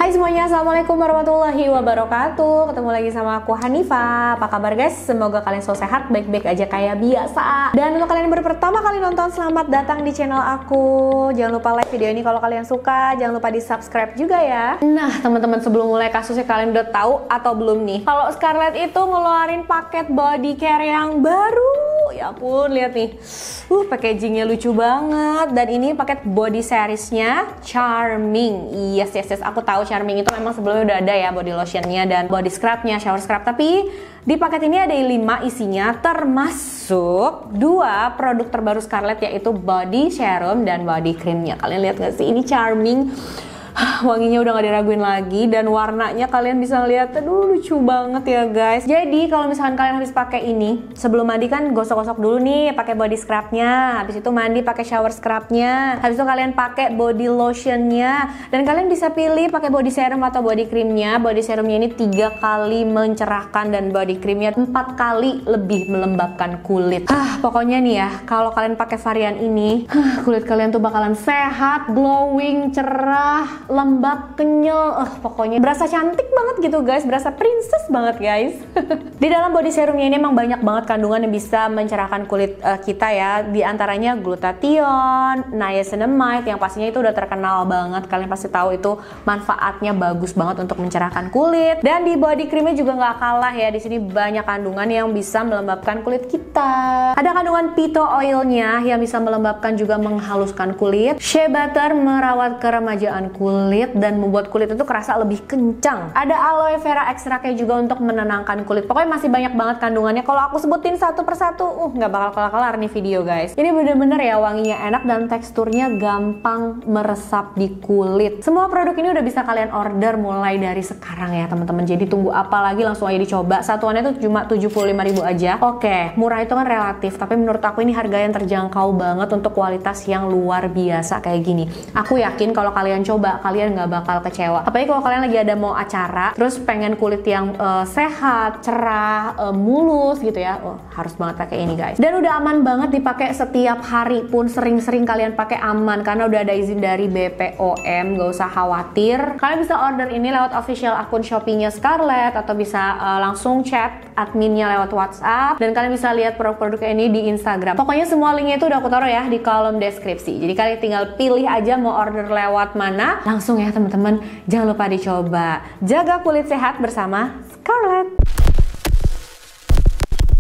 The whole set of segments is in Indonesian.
Hai semuanya, assalamualaikum warahmatullahi wabarakatuh. Ketemu lagi sama aku Hanifa. Apa kabar guys? Semoga kalian selalu sehat, baik-baik aja kayak biasa. Dan untuk kalian yang baru pertama kali nonton, selamat datang di channel aku. Jangan lupa like video ini kalau kalian suka. Jangan lupa di subscribe juga ya. Nah teman-teman, sebelum mulai kasusnya, kalian udah tahu atau belum nih kalau Scarlett itu ngeluarin paket body care yang baru. Ya ampun, lihat nih, packagingnya lucu banget. Dan ini paket body seriesnya Charming. Yes, aku tahu Charming itu memang sebelumnya udah ada ya body lotionnya dan body scrubnya, shower scrub. Tapi di paket ini ada 5 isinya, termasuk 2 produk terbaru Scarlett, yaitu body serum dan body creamnya. Kalian lihat gak sih, ini Charming. Wanginya udah gak diraguin lagi, dan warnanya kalian bisa lihat, aduh lucu banget ya guys. Jadi kalau misalkan kalian habis pakai ini, sebelum mandi kan gosok-gosok dulu nih pakai body scrubnya, habis itu mandi pakai shower scrubnya, habis itu kalian pakai body lotionnya, dan kalian bisa pilih pakai body serum atau body creamnya. Body serumnya ini 3 kali mencerahkan dan body creamnya 4 kali lebih melembabkan kulit. Pokoknya nih ya, kalau kalian pakai varian ini, kulit kalian tuh bakalan sehat, glowing, cerah, lembab, kenyal, pokoknya berasa cantik banget gitu guys, berasa princess banget guys. Di dalam body serumnya ini emang banyak banget kandungan yang bisa mencerahkan kulit kita ya. Di antaranya glutathione, niacinamide yang pastinya itu udah terkenal banget, kalian pasti tahu itu manfaatnya bagus banget untuk mencerahkan kulit. Dan di body creamnya juga nggak kalah ya, di sini banyak kandungan yang bisa melembabkan kulit kita. Ada kandungan pito oilnya yang bisa melembabkan juga menghaluskan kulit. Shea butter merawat keremajaan kulit dan membuat kulit itu kerasa lebih kencang. Ada aloe vera ekstraknya juga untuk menenangkan kulit. Pokoknya masih banyak banget kandungannya. Kalau aku sebutin satu persatu, nggak bakal kelar-kelar nih video guys. Ini bener-bener ya, wanginya enak dan teksturnya gampang meresap di kulit. Semua produk ini udah bisa kalian order mulai dari sekarang ya teman-teman. Jadi tunggu apa lagi, langsung aja dicoba. Satuannya tuh cuma 75.000 aja. Oke, murah itu kan relatif, tapi menurut aku ini harga yang terjangkau banget untuk kualitas yang luar biasa kayak gini. Aku yakin kalau kalian coba, kalian nggak bakal kecewa. Apalagi kalau kalian lagi ada mau acara, terus pengen kulit yang sehat, cerah, mulus gitu ya, harus banget pakai ini guys. Dan udah aman banget dipakai setiap hari pun, sering-sering kalian pakai aman karena udah ada izin dari BPOM, gak usah khawatir. Kalian bisa order ini lewat official akun Shopee-nya Scarlett, atau bisa langsung chat adminnya lewat WhatsApp, dan kalian bisa lihat produk-produknya ini di Instagram. Pokoknya semua linknya itu udah aku taruh ya di kolom deskripsi. Jadi kalian tinggal pilih aja mau order lewat mana. Langsung ya teman-teman, jangan lupa dicoba. Jaga kulit sehat bersama Scarlett.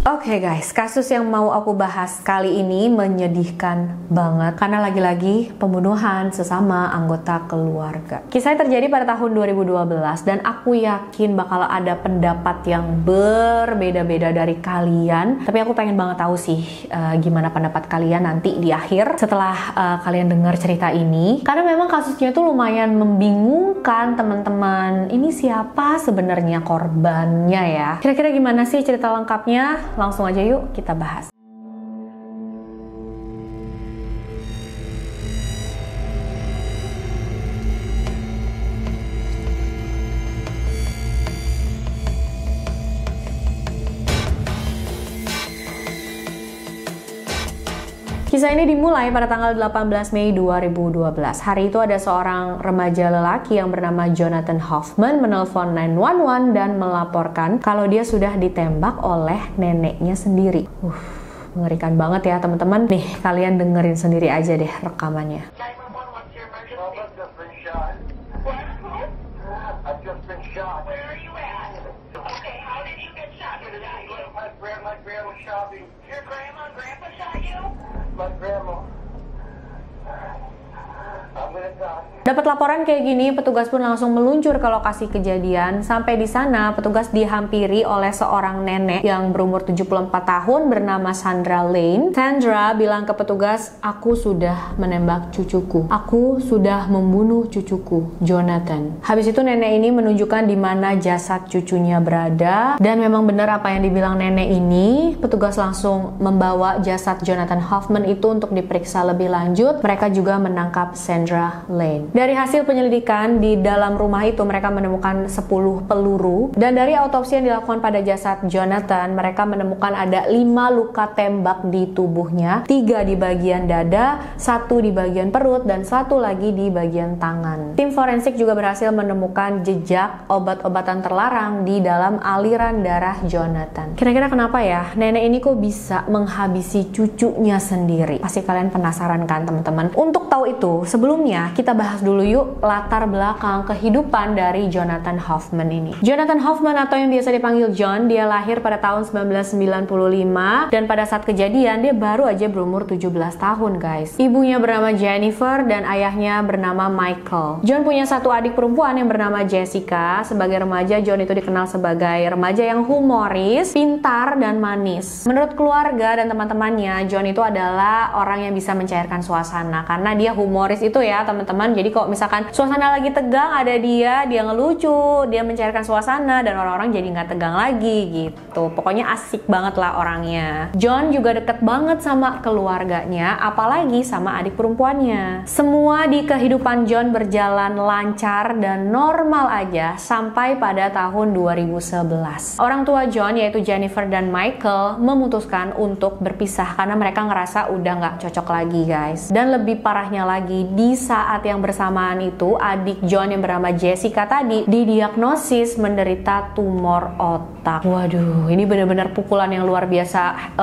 Oke guys, kasus yang mau aku bahas kali ini menyedihkan banget karena lagi-lagi pembunuhan sesama anggota keluarga. Kisahnya terjadi pada tahun 2012 dan aku yakin bakal ada pendapat yang berbeda-beda dari kalian. Tapi aku pengen banget tahu sih gimana pendapat kalian nanti di akhir setelah kalian dengar cerita ini. Karena memang kasusnya itu lumayan membingungkan teman-teman. Ini siapa sebenarnya korbannya ya? Kira-kira gimana sih cerita lengkapnya? Langsung aja yuk kita bahas. Kisah ini dimulai pada tanggal 18 Mei 2012. Hari itu ada seorang remaja lelaki yang bernama Jonathan Hoffman menelpon 911 dan melaporkan kalau dia sudah ditembak oleh neneknya sendiri. Mengerikan banget ya teman-teman. Nih, kalian dengerin sendiri aja deh rekamannya. Dapat laporan kayak gini, petugas pun langsung meluncur ke lokasi kejadian. Sampai di sana, petugas dihampiri oleh seorang nenek yang berumur 74 tahun bernama Sandra Lane. Sandra bilang ke petugas, "Aku sudah menembak cucuku. Aku sudah membunuh cucuku, Jonathan." Habis itu nenek ini menunjukkan di mana jasad cucunya berada. Dan memang benar apa yang dibilang nenek ini. Petugas langsung membawa jasad Jonathan Hoffman itu untuk diperiksa lebih lanjut. Mereka juga menangkap Sandra Lane. Dari hasil penyelidikan di dalam rumah itu mereka menemukan 10 peluru, dan dari autopsi yang dilakukan pada jasad Jonathan mereka menemukan ada 5 luka tembak di tubuhnya, 3 di bagian dada, 1 di bagian perut, dan 1 lagi di bagian tangan. Tim forensik juga berhasil menemukan jejak obat-obatan terlarang di dalam aliran darah Jonathan. Kira-kira kenapa ya nenek ini kok bisa menghabisi cucunya sendiri? Pasti kalian penasaran kan teman-teman? Untuk tahu itu, sebelumnya kita bahas dulu yuk latar belakang kehidupan dari Jonathan Hoffman ini. Jonathan Hoffman atau yang biasa dipanggil John, dia lahir pada tahun 1995 dan pada saat kejadian dia baru aja berumur 17 tahun guys. Ibunya bernama Jennifer dan ayahnya bernama Michael. John punya satu adik perempuan yang bernama Jessica. Sebagai remaja, John itu dikenal sebagai remaja yang humoris, pintar, dan manis. Menurut keluarga dan teman-temannya, John itu adalah orang yang bisa mencairkan suasana karena dia humoris itu ya teman-teman. Jadi kalau misalkan suasana lagi tegang ada dia ngelucu, dia mencairkan suasana dan orang-orang jadi nggak tegang lagi gitu. Pokoknya asik banget lah orangnya. John juga deket banget sama keluarganya, apalagi sama adik perempuannya. Semua di kehidupan John berjalan lancar dan normal aja sampai pada tahun 2011. Orang tua John yaitu Jennifer dan Michael memutuskan untuk berpisah karena mereka ngerasa udah nggak cocok lagi guys. Dan lebih parahnya lagi, di saat yang bersamaan itu adik John yang bernama Jessica tadi didiagnosis menderita tumor otak. Waduh, ini benar-benar pukulan yang luar biasa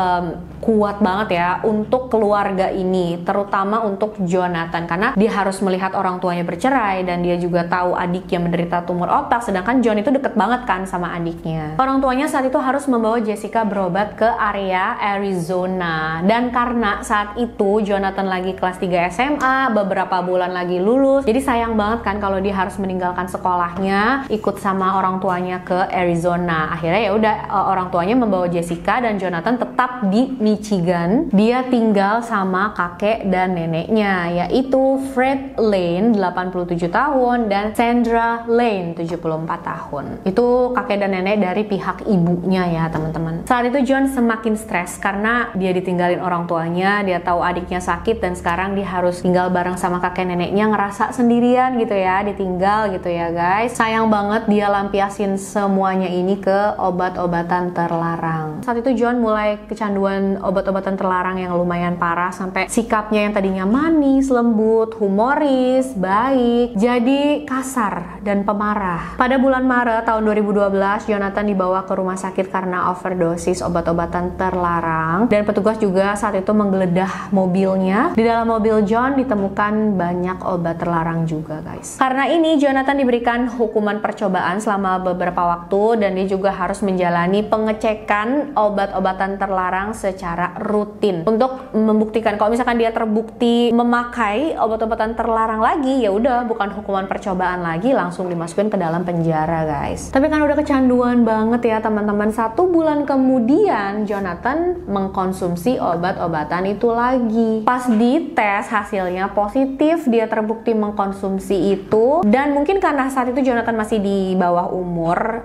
kuat banget ya untuk keluarga ini, terutama untuk Jonathan karena dia harus melihat orang tuanya bercerai dan dia juga tahu adiknya menderita tumor otak, sedangkan John itu deket banget kan sama adiknya. Orang tuanya saat itu harus membawa Jessica berobat ke area Arizona, dan karena saat itu Jonathan lagi kelas 3 SMA, beberapa bulan lagi lulus, jadi sayang banget kan kalau dia harus meninggalkan sekolahnya ikut sama orang tuanya ke Arizona. Akhirnya ya udah orang tuanya membawa Jessica dan Jonathan tetap di Michigan. Dia tinggal sama kakek dan neneknya, yaitu Fred Lane 87 tahun dan Sandra Lane 74 tahun. Itu kakek dan nenek dari pihak ibunya ya teman-teman. Saat itu John semakin stres karena dia ditinggalin orang tuanya, dia tahu adiknya sakit dan sekarang dia harus tinggal bareng sama kakek neneknya, ngerasa sendirian gitu ya, ditinggal gitu ya guys. Sayang banget dia lampiasin semuanya ini ke obat-obatan terlarang. Saat itu John mulai kecanduan obat-obatan terlarang yang lumayan parah sampai sikapnya yang tadinya manis, lembut, humoris, baik, jadi kasar dan pemarah. Pada bulan Maret tahun 2012, Jonathan dibawa ke rumah sakit karena overdosis obat-obatan terlarang dan petugas juga saat itu menggeledah mobilnya. Di dalam mobil John ditemukan banyak obat terlarang juga guys. Karena ini Jonathan diberikan hukuman percobaan selama beberapa waktu dan dia juga harus menjalani pengecekan obat-obatan terlarang secara rutin untuk membuktikan kalau misalkan dia terbukti memakai obat-obatan terlarang lagi, ya udah bukan hukuman percobaan lagi, langsung dimasukin ke dalam penjara guys. Tapi kan udah kecanduan banget ya teman-teman. 1 bulan kemudian Jonathan mengkonsumsi obat-obatan itu lagi. Pas dites hasilnya positif, dia terbukti mengkonsumsi itu, dan mungkin karena saat itu Jonathan masih di bawah umur,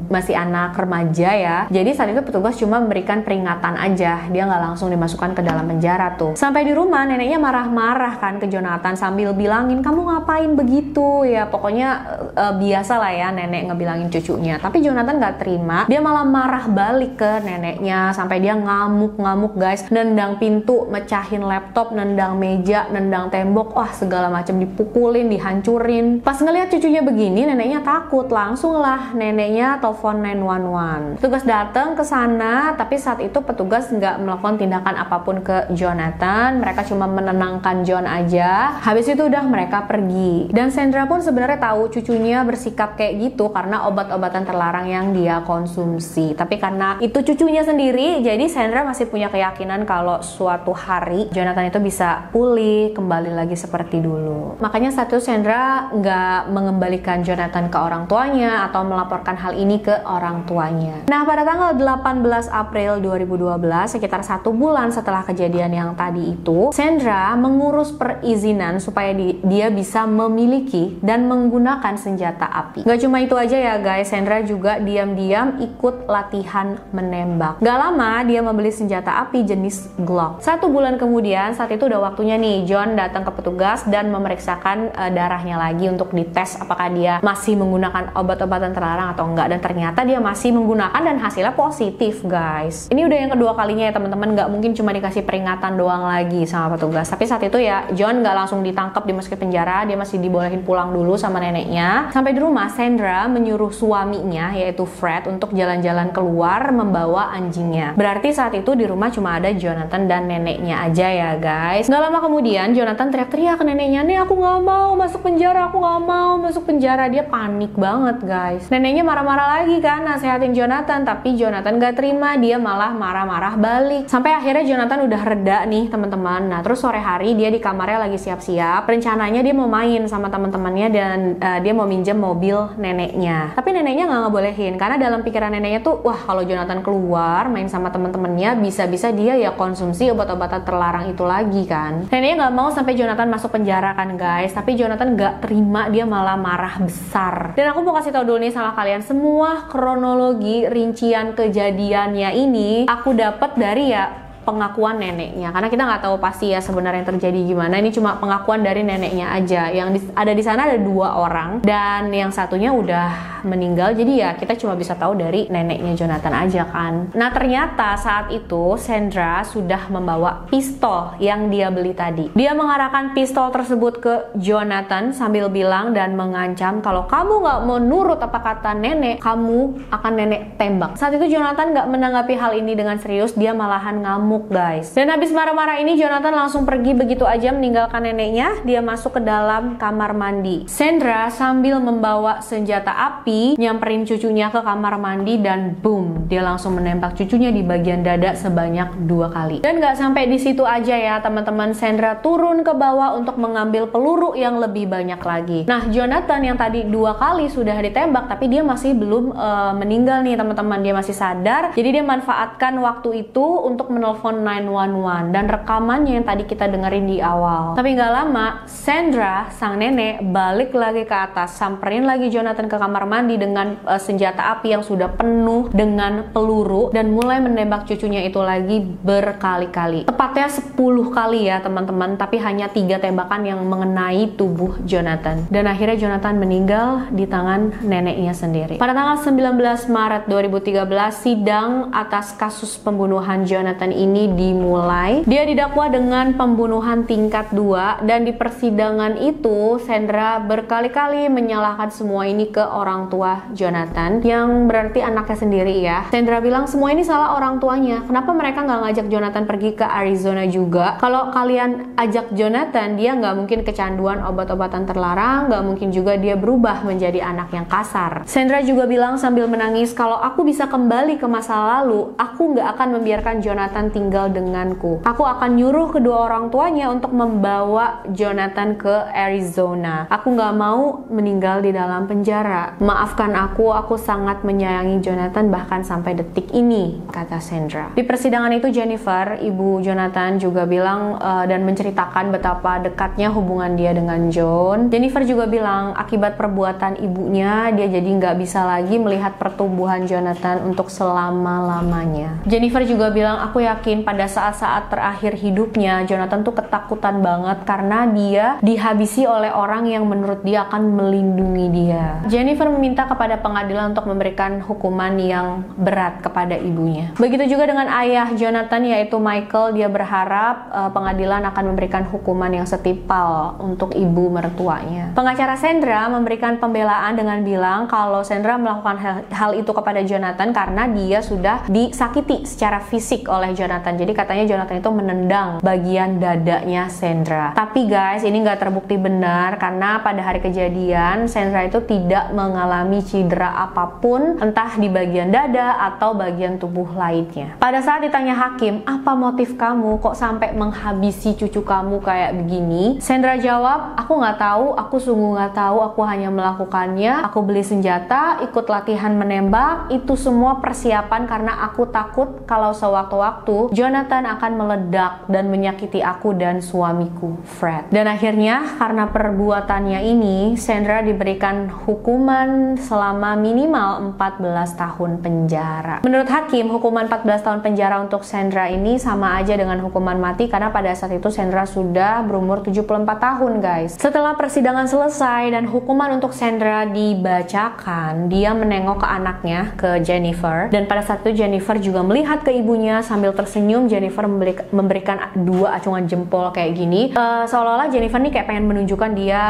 masih anak remaja ya. Jadi saat itu petugas cuma memberikan peringatan aja, dia nggak langsung dimasukkan ke dalam penjara tuh. Sampai di rumah neneknya marah-marah kan ke Jonathan sambil bilangin, kamu ngapain begitu ya, pokoknya biasa lah ya nenek ngebilangin cucunya. Tapi Jonathan nggak terima, dia malah marah balik ke neneknya sampai dia ngamuk-ngamuk guys, nendang pintu, mecahin laptop, nendang meja, nendang tembok, wah segala macam dipukulin, dihancurin. Pas ngelihat cucunya begini, neneknya takut, langsung lah neneknya telepon 911. Petugas datang ke sana, tapi saat itu petugas nggak melakukan tindakan apapun ke Jonathan, mereka cuma menenangkan John aja. Habis itu udah mereka pergi. Dan Sandra pun sebenarnya tahu cucunya bersikap kayak gitu karena obat-obatan terlarang yang dia konsumsi. Tapi karena itu cucunya sendiri, jadi Sandra masih punya keyakinan kalau suatu hari Jonathan itu bisa pulih, kembali lagi seperti dulu. Makanya saat itu Sandra nggak mengembalikan Jonathan ke orang tuanya atau melaporkan hal ini ke orang tuanya. Nah, pada tanggal 18 April 2012, sekitar 1 bulan setelah kejadian yang tadi itu, Sandra mengurus perizinan supaya dia bisa memiliki dan menggunakan senjata api. Gak cuma itu aja ya guys, Sandra juga diam-diam ikut latihan menembak. Gak lama dia membeli senjata api jenis Glock. 1 bulan kemudian, saat itu udah waktunya nih John datang ke petugas dan memeriksakan darahnya lagi untuk dites apakah dia masih menggunakan obat-obatan terlarang atau enggak, dan ternyata dia masih menggunakan dan hasilnya positif guys. Ini udah yang kedua kalinya ya teman-teman, nggak mungkin cuma dikasih peringatan doang lagi sama petugas. Tapi saat itu ya John nggak langsung ditangkap dimasukin penjara, dia masih dibolehin pulang dulu sama neneknya. Sampai di rumah Sandra menyuruh suaminya yaitu Fred untuk jalan-jalan keluar membawa anjingnya. Berarti saat itu di rumah cuma ada Jonathan dan neneknya aja ya guys. Nggak lama kemudian Jonathan teriak-teriak ke neneknya, "Nek, aku nggak mau masuk penjara, aku nggak mau masuk penjara." Dia panik banget guys. Neneknya marah-marah lagi kan nasehatin Jonathan, tapi Jonathan gak terima, dia malah marah-marah balik. Sampai akhirnya Jonathan udah reda nih teman-teman. Nah terus sore hari dia di kamarnya lagi siap-siap, rencananya dia mau main sama teman-temannya dan dia mau minjem mobil neneknya. Tapi neneknya nggak ngebolehin karena dalam pikiran neneknya tuh, wah kalau Jonathan keluar main sama teman-temannya bisa-bisa dia ya konsumsi obat-obatan terlarang itu lagi kan. Neneknya nggak mau sampai Jonathan masuk penjara kan guys, tapi Jonathan nggak terima, dia malah marah besar. Dan aku mau kasih tau dulu nih sama kalian, semua kronologi rincian kejadiannya ini aku dapat dari ya pengakuan neneknya, karena kita nggak tahu pasti ya sebenarnya yang terjadi gimana. Ini cuma pengakuan dari neneknya aja. Yang ada di sana ada 2 orang dan yang satunya udah meninggal, jadi ya kita cuma bisa tahu dari neneknya Jonathan aja kan. Nah ternyata saat itu Sandra sudah membawa pistol yang dia beli tadi. Dia mengarahkan pistol tersebut ke Jonathan sambil bilang dan mengancam kalau kamu nggak mau nurut apa kata nenek, kamu akan nenek tembak. Saat itu Jonathan nggak menanggapi hal ini dengan serius, dia malahan ngamuk guys. Dan habis marah-marah ini Jonathan langsung pergi begitu aja meninggalkan neneknya. Dia masuk ke dalam kamar mandi. Sandra sambil membawa senjata api nyamperin cucunya ke kamar mandi dan boom, dia langsung menembak cucunya di bagian dada sebanyak 2 kali. Dan gak sampai di situ aja ya teman-teman, Sandra turun ke bawah untuk mengambil peluru yang lebih banyak lagi. Nah Jonathan yang tadi 2 kali sudah ditembak tapi dia masih belum meninggal nih teman-teman, dia masih sadar. Jadi dia manfaatkan waktu itu untuk menelpon 911 dan rekamannya yang tadi kita dengerin di awal. Tapi nggak lama Sandra sang nenek balik lagi ke atas, samperin lagi Jonathan ke kamar mandi dengan senjata api yang sudah penuh dengan peluru dan mulai menembak cucunya itu lagi berkali-kali. Tepatnya 10 kali ya teman-teman, tapi hanya 3 tembakan yang mengenai tubuh Jonathan. Dan akhirnya Jonathan meninggal di tangan neneknya sendiri. Pada tanggal 19 Maret 2013 sidang atas kasus pembunuhan Jonathan ini dimulai. Dia didakwa dengan pembunuhan tingkat 2 dan di persidangan itu Sandra berkali-kali menyalahkan semua ini ke orang tua Jonathan, yang berarti anaknya sendiri ya. Sandra bilang semua ini salah orang tuanya. Kenapa mereka nggak ngajak Jonathan pergi ke Arizona juga? Kalau kalian ajak Jonathan, dia nggak mungkin kecanduan obat-obatan terlarang, nggak mungkin juga dia berubah menjadi anak yang kasar. Sandra juga bilang sambil menangis, kalau aku bisa kembali ke masa lalu, aku nggak akan membiarkan Jonathan tinggal denganku. Aku akan nyuruh kedua orang tuanya untuk membawa Jonathan ke Arizona. Aku nggak mau meninggal di dalam penjara. Maafkan aku sangat menyayangi Jonathan bahkan sampai detik ini, kata Sandra. Di persidangan itu Jennifer, ibu Jonathan juga bilang dan menceritakan betapa dekatnya hubungan dia dengan John. Jennifer juga bilang akibat perbuatan ibunya, dia jadi nggak bisa lagi melihat pertumbuhan Jonathan untuk selama-lamanya. Jennifer juga bilang, aku yakin pada saat-saat terakhir hidupnya Jonathan tuh ketakutan banget karena dia dihabisi oleh orang yang menurut dia akan melindungi dia. Jennifer meminta kepada pengadilan untuk memberikan hukuman yang berat kepada ibunya. Begitu juga dengan ayah Jonathan yaitu Michael, dia berharap pengadilan akan memberikan hukuman yang setimpal untuk ibu mertuanya. Pengacara Sandra memberikan pembelaan dengan bilang kalau Sandra melakukan hal itu kepada Jonathan karena dia sudah disakiti secara fisik oleh Jonathan. Jadi katanya Jonathan itu menendang bagian dadanya Sandra. Tapi guys, ini nggak terbukti benar karena pada hari kejadian Sandra itu tidak mengalami cedera apapun, entah di bagian dada atau bagian tubuh lainnya. Pada saat ditanya hakim, apa motif kamu kok sampai menghabisi cucu kamu kayak begini? Sandra jawab, aku nggak tahu, aku sungguh nggak tahu, aku hanya melakukannya. Aku beli senjata, ikut latihan menembak, itu semua persiapan karena aku takut kalau sewaktu-waktu Jonathan akan meledak dan menyakiti aku dan suamiku, Fred. Dan akhirnya karena perbuatannya ini, Sandra diberikan hukuman selama minimal 14 tahun penjara. Menurut hakim, hukuman 14 tahun penjara untuk Sandra ini sama aja dengan hukuman mati karena pada saat itu Sandra sudah berumur 74 tahun, guys. Setelah persidangan selesai dan hukuman untuk Sandra dibacakan, dia menengok ke anaknya, ke Jennifer, dan pada saat itu Jennifer juga melihat ke ibunya sambil tersenyum. Jennifer memberikan 2 acungan jempol kayak gini, seolah-olah Jennifer nih kayak pengen menunjukkan dia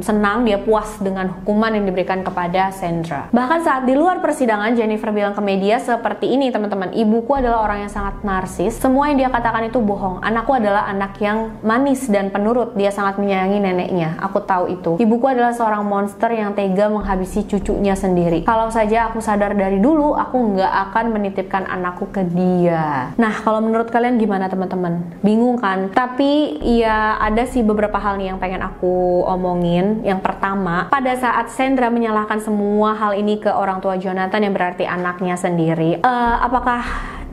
senang, dia puas dengan hukuman yang diberikan kepada Sandra. Bahkan saat di luar persidangan, Jennifer bilang ke media seperti ini, teman-teman, ibuku adalah orang yang sangat narsis, semua yang dia katakan itu bohong, anakku adalah anak yang manis dan penurut, dia sangat menyayangi neneknya, aku tahu itu. Ibuku adalah seorang monster yang tega menghabisi cucunya sendiri. Kalau saja aku sadar dari dulu, aku nggak akan menitipkan anakku ke dia. Nah, kalau menurut kalian gimana, teman-teman? Bingung kan? Tapi ya ada sih beberapa hal nih yang pengen aku omongin. Yang pertama, pada saat Sandra menyalahkan semua hal ini ke orang tua Jonathan yang berarti anaknya sendiri, apakah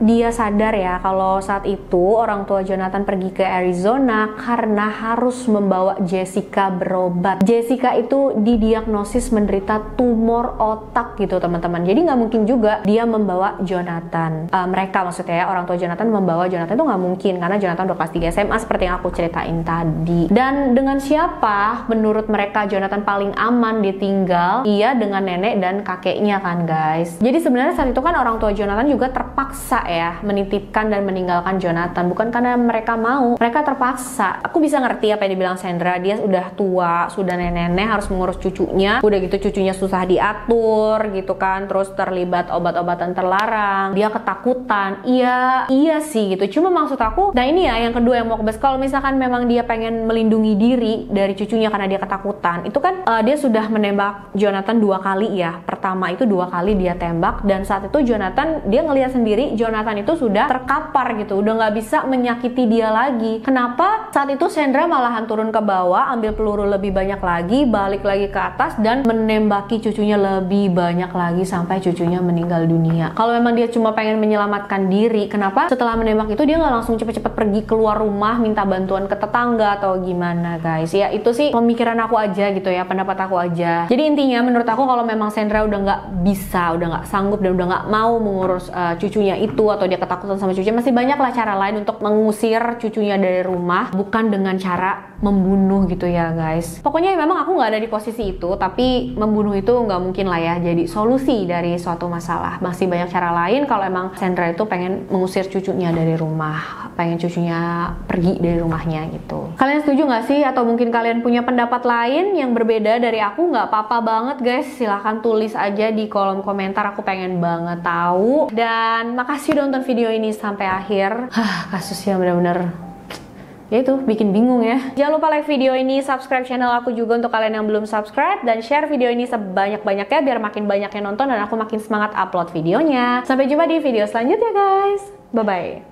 dia sadar ya kalau saat itu orang tua Jonathan pergi ke Arizona karena harus membawa Jessica berobat. Jessica itu didiagnosis menderita tumor otak gitu, teman-teman. Jadi nggak mungkin juga dia membawa Jonathan. Mereka maksudnya ya, orang tua Jonathan membawa Jonathan itu nggak mungkin karena Jonathan udah kelas 3 SMA seperti yang aku ceritain tadi. Dan dengan siapa menurut mereka Jonathan paling aman ditinggal? Iya, dengan nenek dan kakeknya kan, guys. Jadi sebenarnya saat itu kan orang tua Jonathan juga terpaksa ya menitipkan dan meninggalkan Jonathan, bukan karena mereka mau, mereka terpaksa. Aku bisa ngerti apa yang dibilang Sandra, dia udah tua, sudah nenek-nenek, harus mengurus cucunya, udah gitu cucunya susah diatur gitu kan, terus terlibat obat-obatan terlarang, dia ketakutan. Iya sih gitu, cuma maksud aku, nah ini ya yang kedua yang mau kebes, kalau misalkan memang dia pengen melindungi diri dari cucunya karena dia ketakutan, itu kan dia sudah menembak Jonathan 2 kali ya. Pertama itu 2 kali dia tembak, dan saat itu Jonathan, dia ngelihat sendiri Jonathan itu sudah terkapar gitu, udah nggak bisa menyakiti dia lagi. Kenapa saat itu Sandra malahan turun ke bawah, ambil peluru lebih banyak lagi, balik lagi ke atas dan menembaki cucunya lebih banyak lagi sampai cucunya meninggal dunia? Kalau memang dia cuma pengen menyelamatkan diri, kenapa setelah menembak itu dia nggak langsung cepet-cepet pergi keluar rumah minta bantuan ke tetangga atau gimana, guys? Ya itu sih pemikiran aku aja gitu ya, pendapat aku aja. Jadi intinya menurut aku kalau memang Sandra udah nggak bisa, udah nggak sanggup dan udah nggak mau mengurus cucunya itu, atau dia ketakutan sama cucunya, masih banyak lah cara lain untuk mengusir cucunya dari rumah, bukan dengan cara membunuh gitu ya, guys. Pokoknya memang aku nggak ada di posisi itu, tapi membunuh itu nggak mungkin lah ya jadi solusi dari suatu masalah. Masih banyak cara lain kalau emang Sandra itu pengen mengusir cucunya dari rumah, pengen cucunya pergi dari rumahnya gitu. Kalian setuju nggak sih? Atau mungkin kalian punya pendapat lain yang berbeda dari aku? Nggak apa-apa banget, guys. Silahkan tulis aja di kolom komentar, aku pengen banget tahu. Dan makasih udah nonton video ini sampai akhir. Kasusnya bener-bener ya itu bikin bingung ya. Jangan lupa like video ini, subscribe channel aku juga untuk kalian yang belum subscribe, dan share video ini sebanyak-banyaknya biar makin banyak yang nonton dan aku makin semangat upload videonya. Sampai jumpa di video selanjutnya, guys. Bye bye.